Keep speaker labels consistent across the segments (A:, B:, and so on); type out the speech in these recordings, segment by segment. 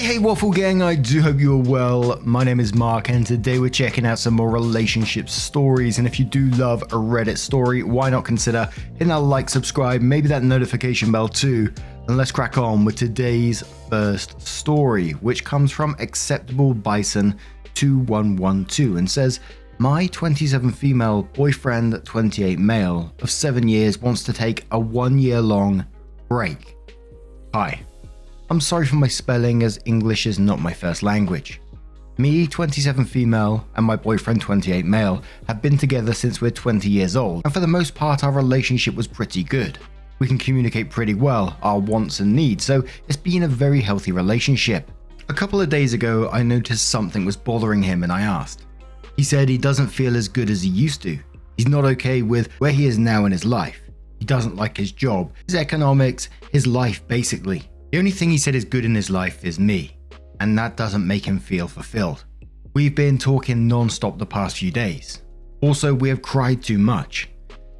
A: Hey Waffle Gang, I do hope you're well. My name is Mark and today we're checking out some more relationship stories, and if you do love a Reddit story, why not consider hitting that like, subscribe, maybe that notification bell too, and let's crack on with today's first story, which comes from Acceptable Bison 2112 and says, my 27 female boyfriend, 28 male, of 7 years wants to take a 1 year long break. Hi. I'm sorry for my spelling as English is not my first language. Me, 27 female, and my boyfriend, 28 male, have been together since we're 20 years old, and for the most part our relationship was pretty good. We can communicate pretty well, our wants and needs, so it's been a very healthy relationship. A couple of days ago I noticed something was bothering him and I asked. He said he doesn't feel as good as he used to. He's not okay with where he is now in his life. He doesn't like his job, his economics, his life basically. The only thing he said is good in his life is me, and that doesn't make him feel fulfilled. We've been talking non-stop the past few days. Also, we have cried too much.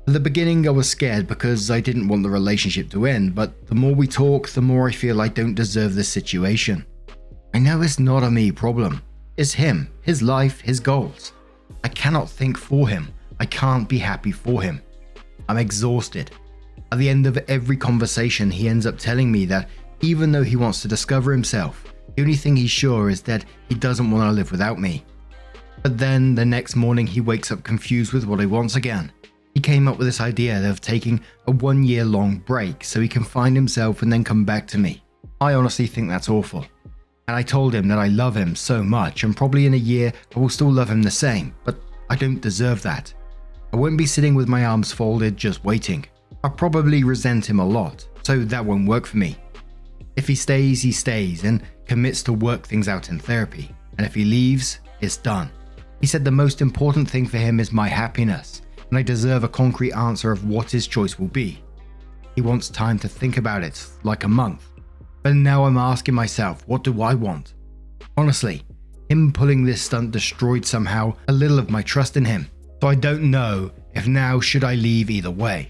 A: At the beginning I was scared because I didn't want the relationship to end, but the more we talk, the more I feel I don't deserve this situation. I know it's not a me problem. It's him, his life, his goals. I cannot think for him. I can't be happy for him. I'm exhausted. At the end of every conversation he ends up telling me that even though he wants to discover himself, the only thing he's sure is that he doesn't want to live without me. But then the next morning he wakes up confused with what he wants again. He came up with this idea of taking a 1 year long break so he can find himself and then come back to me. I honestly think that's awful. And I told him that I love him so much and probably in a year I will still love him the same, but I don't deserve that. I won't be sitting with my arms folded just waiting. I'll probably resent him a lot, so that won't work for me. If he stays and commits to work things out in therapy, and if he leaves, it's done. He said the most important thing for him is my happiness, and I deserve a concrete answer of what his choice will be. He wants time to think about it, like a month. But now I'm asking myself, what do I want? Honestly, him pulling this stunt destroyed somehow a little of my trust in him, so I don't know if now should I leave either way.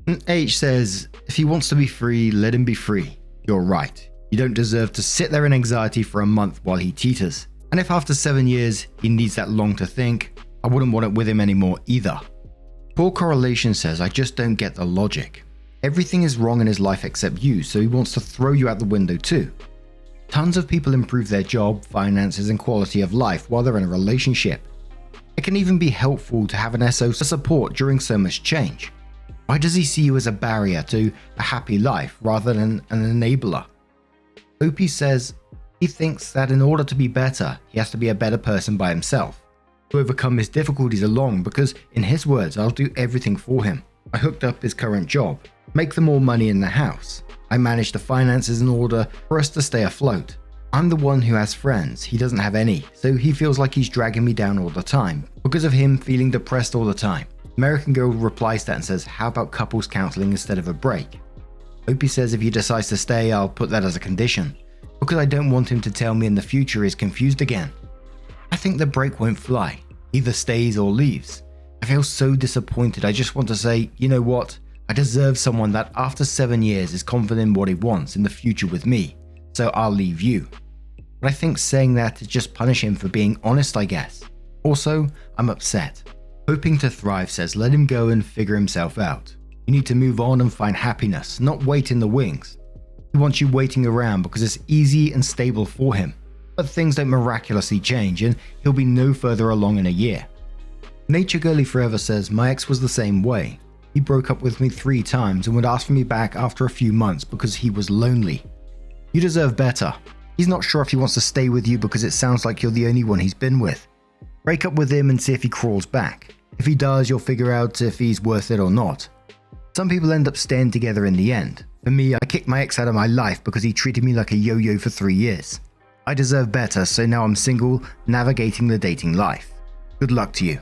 A: And H says, if he wants to be free, let him be free. You're right. You don't deserve to sit there in anxiety for a month while he teeters. And if after 7 years he needs that long to think, I wouldn't want it with him anymore either. Poor Correlation says, I just don't get the logic. Everything is wrong in his life except you, so he wants to throw you out the window too. Tons of people improve their job, finances, and quality of life while they're in a relationship. It can even be helpful to have an SO support during so much change. Why does he see you as a barrier to a happy life rather than an enabler? Opie says he thinks that in order to be better, he has to be a better person by himself, to overcome his difficulties alone because, in his words, I'll do everything for him. I hooked up his current job, make the more money in the house. I manage the finances in order for us to stay afloat. I'm the one who has friends, he doesn't have any, so he feels like he's dragging me down all the time because of him feeling depressed all the time. American Girl replies to that and says, how about couples counseling instead of a break? Opie says if he decides to stay, I'll put that as a condition, because I don't want him to tell me in the future he's confused again. I think the break won't fly, either stays or leaves. I feel so disappointed. I just want to say, you know what? I deserve someone that after 7 years is confident in what he wants in the future with me, so I'll leave you. But I think saying that is just punish him for being honest, I guess. Also, I'm upset. Hoping to Thrive says let him go and figure himself out. You need to move on and find happiness, not wait in the wings. He wants you waiting around because it's easy and stable for him. But things don't miraculously change and he'll be no further along in a year. Nature Girly Forever says my ex was the same way. He broke up with me 3 times and would ask for me back after a few months because he was lonely. You deserve better. He's not sure if he wants to stay with you because it sounds like you're the only one he's been with. Break up with him and see if he crawls back. If he does, you'll figure out if he's worth it or not. Some people end up staying together in the end. For me, I kicked my ex out of my life because he treated me like a yo-yo for 3 years. I deserve better, so now I'm single, navigating the dating life. Good luck to you.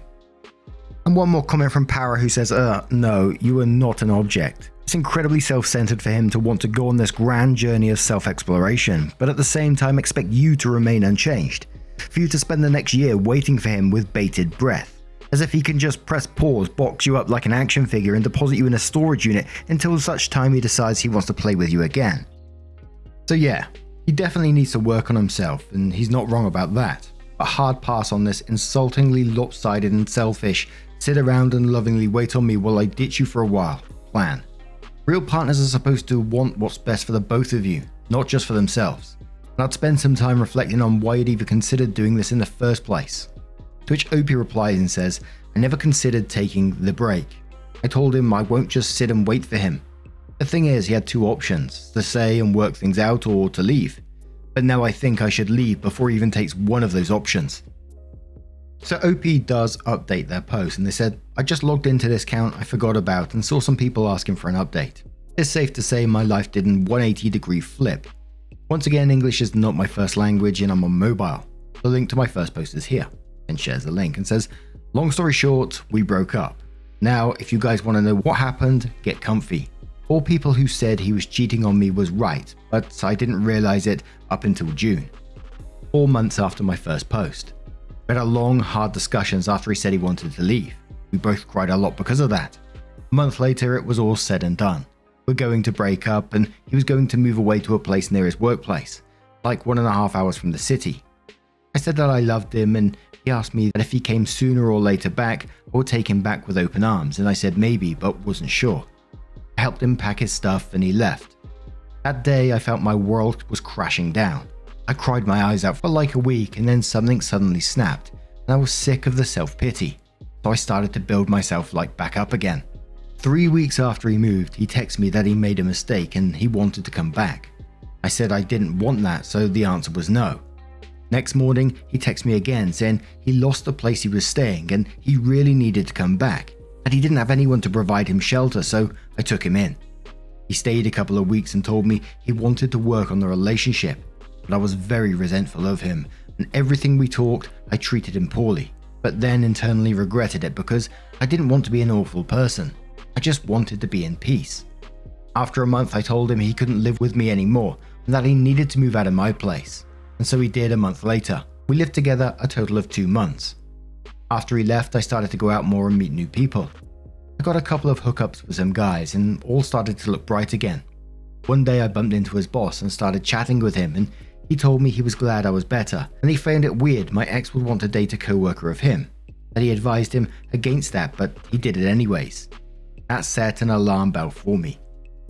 A: And one more comment from Para who says, no, you are not an object. It's incredibly self-centered for him to want to go on this grand journey of self-exploration, but at the same time expect you to remain unchanged. For you to spend the next year waiting for him with bated breath, as if he can just press pause, box you up like an action figure and deposit you in a storage unit until such time he decides he wants to play with you again. So yeah, He definitely needs to work on himself, and he's not wrong about that. But hard pass on this insultingly lopsided and selfish, sit around and lovingly wait on me while I ditch you for a while plan. Real partners are supposed to want what's best for the both of you, not just for themselves. And I'd spend some time reflecting on why you'd even considered doing this in the first place. To which Opie replies and says, I never considered taking the break. I told him I won't just sit and wait for him. The thing is, he had two options, to stay and work things out or to leave. But now I think I should leave before he even takes one of those options. So OP does update their post and they said, I just logged into this account I forgot about and saw some people asking for an update. It's safe to say my life did a 180-degree flip. Once again, English is not my first language and I'm on mobile. The link to my first post is here, and shares the link and says, long story short, we broke up. Now, if you guys want to know what happened, get comfy. All people who said he was cheating on me was right, but I didn't realize it up until June, 4 months after my first post. We had a long, hard discussions after he said he wanted to leave. We both cried a lot because of that. A month later, it was all said and done. We're going to break up and he was going to move away to a place near his workplace, like 1.5 hours from the city. I said that I loved him and he asked me that if he came sooner or later back, I would take him back with open arms, and I said maybe, but wasn't sure. I helped him pack his stuff and he left. That day I felt my world was crashing down. I cried my eyes out for like a week and then something suddenly snapped and I was sick of the self-pity. So I started to build myself back up again. 3 weeks after he moved, he texted me that he made a mistake and he wanted to come back. I said I didn't want that, so the answer was no. Next morning, he texted me again saying he lost the place he was staying and he really needed to come back, and he didn't have anyone to provide him shelter, so I took him in. He stayed a couple of weeks and told me he wanted to work on the relationship, but I was very resentful of him, and everything we talked, I treated him poorly, but then internally regretted it because I didn't want to be an awful person. I just wanted to be in peace. After a month, I told him he couldn't live with me anymore and that he needed to move out of my place. And so he did a month later. We lived together a total of 2 months. After he left, I started to go out more and meet new people. I got a couple of hookups with some guys and all started to look bright again. One day I bumped into his boss and started chatting with him, and he told me he was glad I was better and he found it weird my ex would want to date a co-worker of him, that he advised him against that but he did it anyways. That set an alarm bell for me.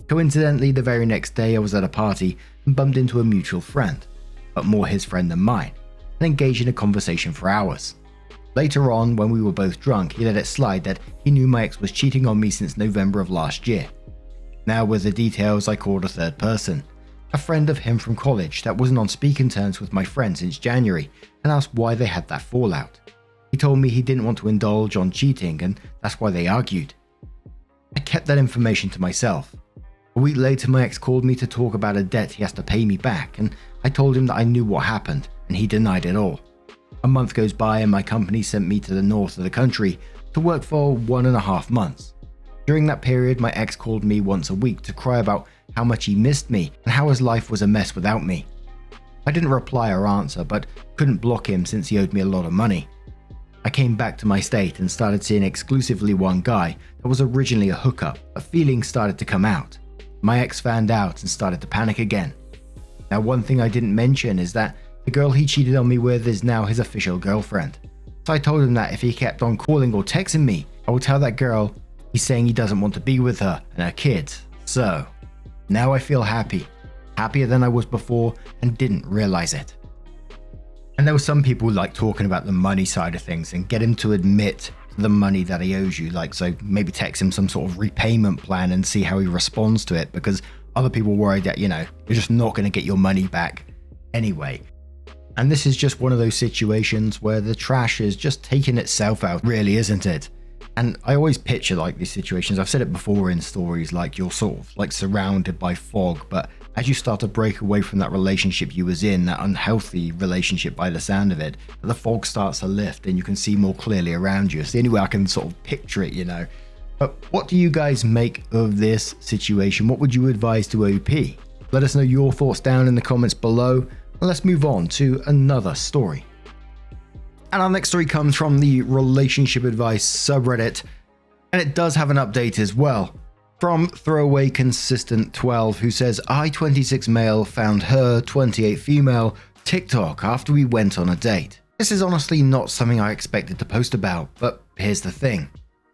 A: Coincidentally, the very next day I was at a party and bumped into a mutual friend, but more his friend than mine, and engaged in a conversation for hours. Later on, when we were both drunk, he let it slide that he knew my ex was cheating on me since November of last year. Now with the details, I called a third person, a friend of him from college that wasn't on speaking terms with my friend since January, and asked why they had that fallout. He told me he didn't want to indulge on cheating and that's why they argued. I kept that information to myself. A week later, my ex called me to talk about a debt he has to pay me back, and I told him that I knew what happened, and he denied it all. A month goes by and my company sent me to the north of the country to work for 1.5 months. During that period, my ex called me once a week to cry about how much he missed me and how his life was a mess without me. I didn't reply or answer, but couldn't block him since he owed me a lot of money. I came back to my state and started seeing exclusively one guy that was originally a hookup, but feelings started to come out. My ex found out and started to panic again. Now, one thing I didn't mention is that the girl he cheated on me with is now his official girlfriend. So I told him that if he kept on calling or texting me, I would tell that girl he's saying he doesn't want to be with her and her kids. So, now I feel happy. Happier than I was before and didn't realize it. And there were some people who like talking about the money side of things and get him to admit the money that he owes you. So maybe text him some sort of repayment plan and see how he responds to it, because other people worry that, you're just not going to get your money back anyway. And this is just one of those situations where the trash is just taking itself out, really, isn't it? And I always picture these situations. I've said it before in stories, you're sort of surrounded by fog, but as you start to break away from that relationship you was in, that unhealthy relationship by the sound of it, the fog starts to lift and you can see more clearly around you. It's the only way I can sort of picture it, But what do you guys make of this situation? What would you advise to OP? Let us know your thoughts down in the comments below, and let's move on to another story. And our next story comes from the Relationship Advice subreddit, and it does have an update as well. From Throwaway Consistent 12, who says, I 26 male found her 28 female TikTok after we went on a date. This is honestly not something I expected to post about, but here's the thing.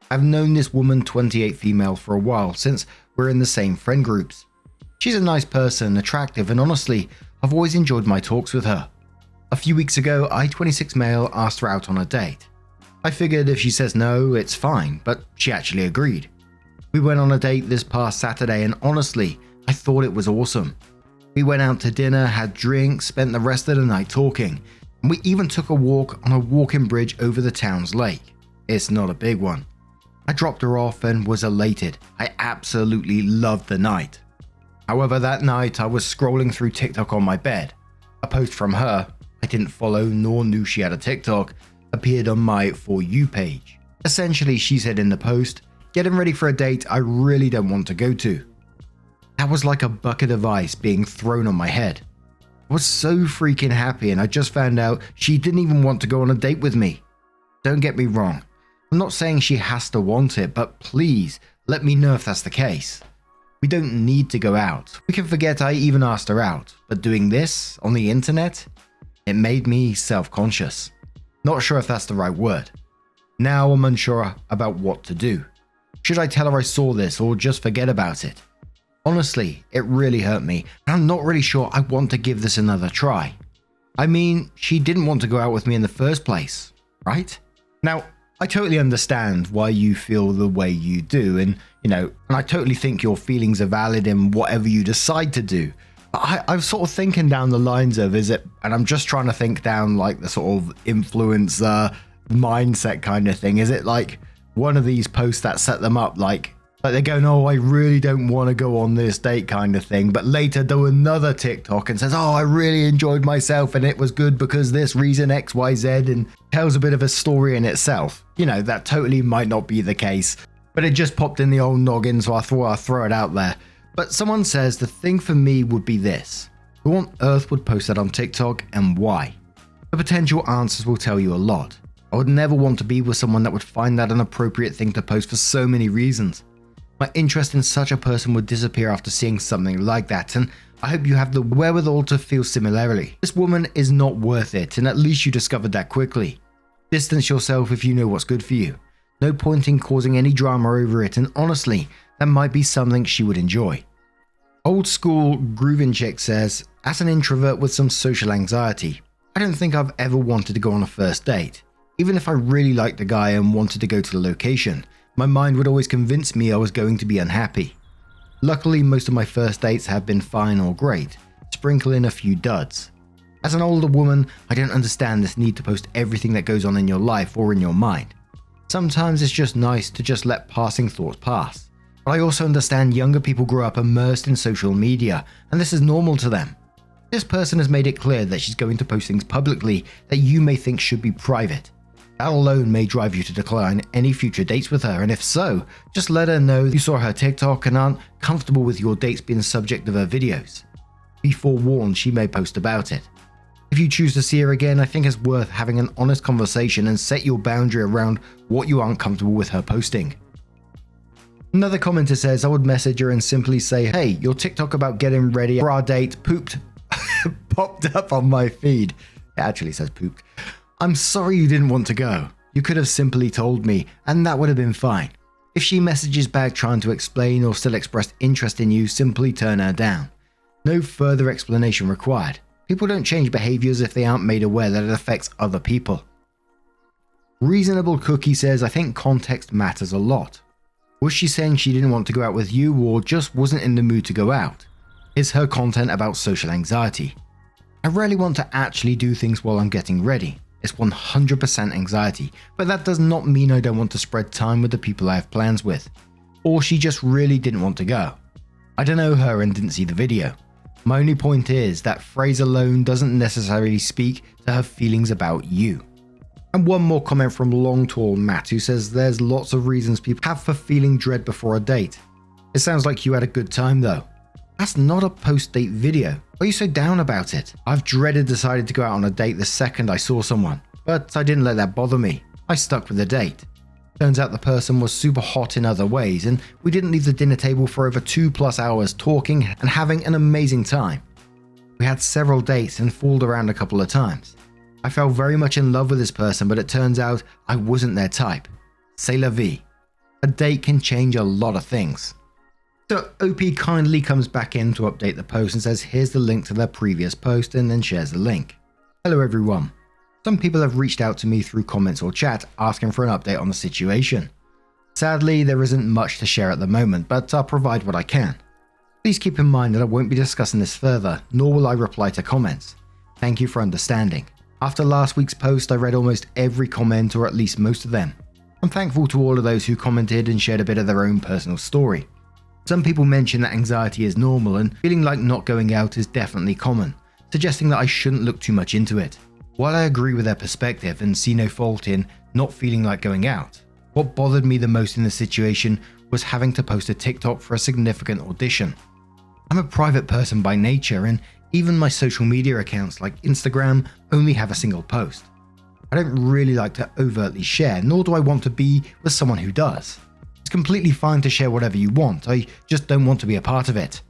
A: I've known this woman 28 female for a while, since we're in the same friend groups. She's a nice person, attractive, and honestly, I've always enjoyed my talks with her. A few weeks ago, I 26 male asked her out on a date. I figured if she says no, it's fine, but she actually agreed. We went on a date this past Saturday, and honestly, I thought it was awesome. We went out to dinner, had drinks, spent the rest of the night talking, and we even took a walk on a walking bridge over the town's lake. It's not a big one. I dropped her off and was elated. I absolutely loved the night. However, that night I was scrolling through TikTok on my bed. A post from her, I didn't follow nor knew she had a TikTok, appeared on my For You page. Essentially, she said in the post, "Getting ready for a date I really don't want to go to." That was like a bucket of ice being thrown on my head. I was so freaking happy, and I just found out she didn't even want to go on a date with me. Don't get me wrong. I'm not saying she has to want it, but please let me know if that's the case. We don't need to go out. We can forget I even asked her out, but doing this on the internet, it made me self-conscious. Not sure if that's the right word. Now I'm unsure about what to do. Should I tell her I saw this or just forget about it? Honestly, it really hurt me, and I'm not really sure I want to give this another try. I mean, she didn't want to go out with me in the first place, right? Now, I totally understand why you feel the way you do, and I totally think your feelings are valid in whatever you decide to do. I'm sort of thinking down the lines of, and I'm just trying to think down like the sort of influencer mindset kind of thing. Is it like one of these posts that set them up like they're going, oh, I really don't want to go on this date kind of thing, but later do another TikTok and says, oh, I really enjoyed myself and it was good because this reason XYZ, and tells a bit of a story in itself. That totally might not be the case, but it just popped in the old noggin, so I thought I'd throw it out there. But someone says the thing for me would be this: who on earth would post that on TikTok and why? The potential answers will tell you a lot. I would never want to be with someone that would find that an appropriate thing to post for so many reasons. My interest in such a person would disappear after seeing something like that, and I hope you have the wherewithal to feel similarly. This woman is not worth it, and at least you discovered that quickly. Distance yourself if you know what's good for you. No point in causing any drama over it, and honestly, that might be something she would enjoy. Old school Groovin' Chick says, as an introvert with some social anxiety, I don't think I've ever wanted to go on a first date. Even if I really liked the guy and wanted to go to the location, my mind would always convince me I was going to be unhappy. Luckily, most of my first dates have been fine or great, sprinkle in a few duds. As an older woman, I don't understand this need to post everything that goes on in your life or in your mind. Sometimes it's just nice to just let passing thoughts pass. But I also understand younger people grow up immersed in social media, and this is normal to them. This person has made it clear that she's going to post things publicly that you may think should be private. That alone may drive you to decline any future dates with her, and if so, just let her know you saw her TikTok and aren't comfortable with your dates being the subject of her videos. Be forewarned, she may post about it. If you choose to see her again, I think it's worth having an honest conversation and set your boundary around what you aren't comfortable with her posting. Another commenter says, I would message her and simply say, hey, your TikTok about getting ready for our date popped up on my feed. It actually says pooped. I'm sorry you didn't want to go. You could have simply told me, and that would have been fine. If she messages back trying to explain or still expressed interest in you, simply turn her down. No further explanation required. People don't change behaviors if they aren't made aware that it affects other people. Reasonable Cookie says, I think context matters a lot. Was she saying she didn't want to go out with you or just wasn't in the mood to go out? Is her content about social anxiety? I rarely want to actually do things while I'm getting ready. It's 100% anxiety, but that does not mean I don't want to spread time with the people I have plans with. Or she just really didn't want to go. I don't know her and didn't see the video. My only point is that phrase alone doesn't necessarily speak to her feelings about you. And one more comment from Long Tall Matt, who says there's lots of reasons people have for feeling dread before a date. It sounds like you had a good time though. That's not a post-date video. Why are you so down about it? I've decided to go out on a date the second I saw someone, but I didn't let that bother me. I stuck with the date. Turns out the person was super hot in other ways, and we didn't leave the dinner table for over 2+ hours talking and having an amazing time. We had several dates and fooled around a couple of times. I fell very much in love with this person, but it turns out I wasn't their type. C'est la vie. A date can change a lot of things. So OP kindly comes back in to update the post and says here's the link to their previous post, and then shares the link. Hello everyone. Some people have reached out to me through comments or chat asking for an update on the situation. Sadly, there isn't much to share at the moment, but I'll provide what I can. Please keep in mind that I won't be discussing this further, nor will I reply to comments. Thank you for understanding. After last week's post, I read almost every comment, or at least most of them. I'm thankful to all of those who commented and shared a bit of their own personal story. Some people mention that anxiety is normal and feeling like not going out is definitely common, suggesting that I shouldn't look too much into it. While I agree with their perspective and see no fault in not feeling like going out, what bothered me the most in the situation was having to post a TikTok for a significant audition. I'm a private person by nature, and even my social media accounts like Instagram only have a single post. I don't really like to overtly share, nor do I want to be with someone who does. It's completely fine to share whatever you want, I just don't want to be a part of it.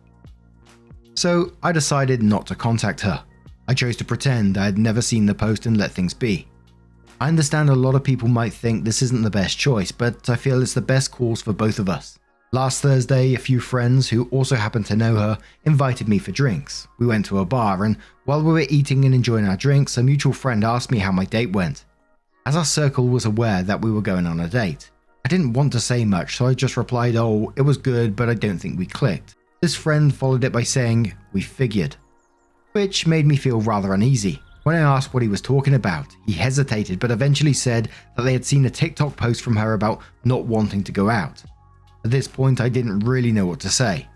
A: So I decided not to contact her. I chose to pretend I had never seen the post and let things be. I understand a lot of people might think this isn't the best choice, but I feel it's the best course for both of us. Last Thursday, a few friends who also happened to know her invited me for drinks. We went to a bar, and while we were eating and enjoying our drinks, a mutual friend asked me how my date went. As our circle was aware that we were going on a date, I didn't want to say much, so I just replied, "Oh, it was good, but I don't think we clicked." This friend followed it by saying, "We figured," which made me feel rather uneasy. When I asked what he was talking about, he hesitated but eventually said that they had seen a TikTok post from her about not wanting to go out. At this point, I didn't really know what to say.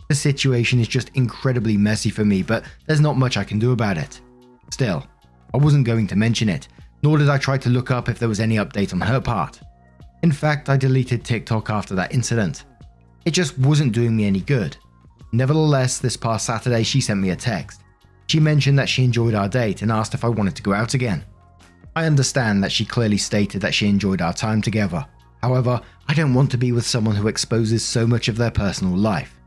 A: The situation is just incredibly messy for me, but there's not much I can do about it. Still, I wasn't going to mention it, nor did I try to look up if there was any update on her part. In fact, I deleted TikTok after that incident. It just wasn't doing me any good. Nevertheless, this past Saturday she sent me a text. She mentioned that she enjoyed our date and asked if I wanted to go out again. I understand that she clearly stated that she enjoyed our time together. However, I don't want to be with someone who exposes so much of their personal life.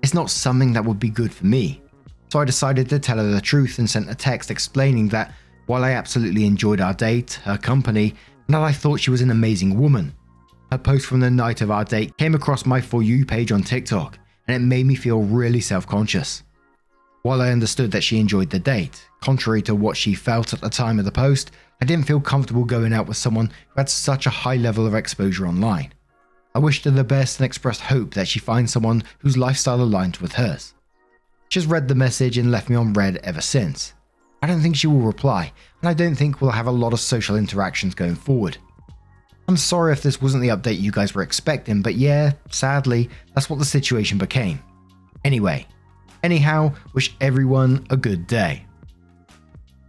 A: It's not something that would be good for me. So I decided to tell her the truth and sent a text explaining that while I absolutely enjoyed our date, her company, and that I thought she was an amazing woman. Her post from the night of our date came across my For You page on TikTok, and it made me feel really self-conscious. While I understood that she enjoyed the date, contrary to what she felt at the time of the post, I didn't feel comfortable going out with someone who had such a high level of exposure online. I wished her the best and expressed hope that she finds someone whose lifestyle aligns with hers. She's read the message and left me on read ever since. I don't think she will reply, and I don't think we'll have a lot of social interactions going forward. I'm sorry if this wasn't the update you guys were expecting, but yeah, sadly, that's what the situation became. Anyhow, wish everyone a good day.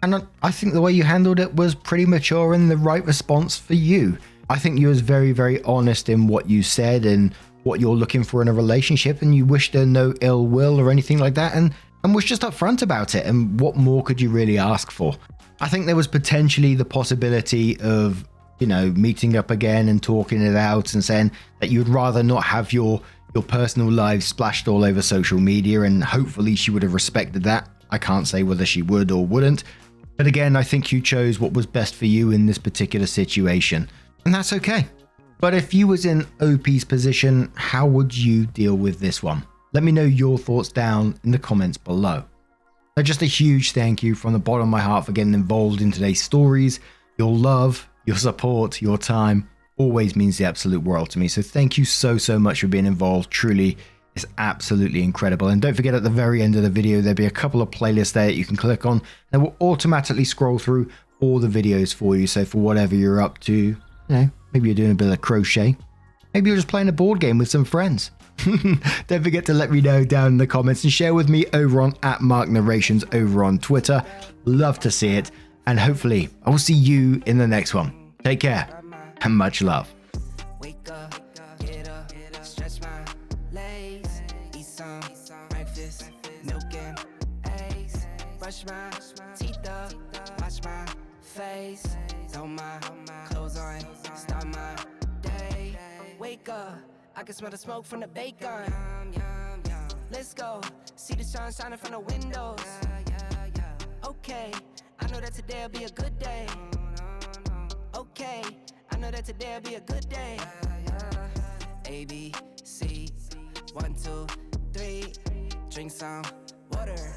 A: And I think the way you handled it was pretty mature and the right response for you. I think you was very, very honest in what you said and what you're looking for in a relationship, and you wished her no ill will or anything like that, and was just upfront about it, and what more could you really ask for? I think there was potentially the possibility of, meeting up again and talking it out and saying that you'd rather not have your personal life splashed all over social media, and hopefully she would have respected that. I can't say whether she would or wouldn't. But again, I think you chose what was best for you in this particular situation, and that's okay. But if you was in OP's position, how would you deal with this one? Let me know your thoughts down in the comments below. So just a huge thank you from the bottom of my heart for getting involved in today's stories. Your love, your support, your time always means the absolute world to me. So thank you so much for being involved. Truly, it's absolutely incredible. And don't forget, at the very end of the video, there'll be a couple of playlists there that you can click on that will automatically scroll through all the videos for you. So for whatever you're up to, maybe you're doing a bit of crochet, maybe you're just playing a board game with some friends. Don't forget to let me know down in the comments and share with me over on @MarkNarrations over on Twitter. Love to see it. And hopefully I will see you in the next one. Take care and much love.
B: Wake up, get up, stretch my legs, eat some breakfast, milk and eggs, brush my teeth up, wash my face, throw my clothes on, start my day. makeup. I can smell the smoke from the bacon. Let's go, see the sun shining from the windows. Okay, I know that today'll be a good day. Okay, I know that today'll be a good day. A, B, C, 1, 2, 3. Drink some water.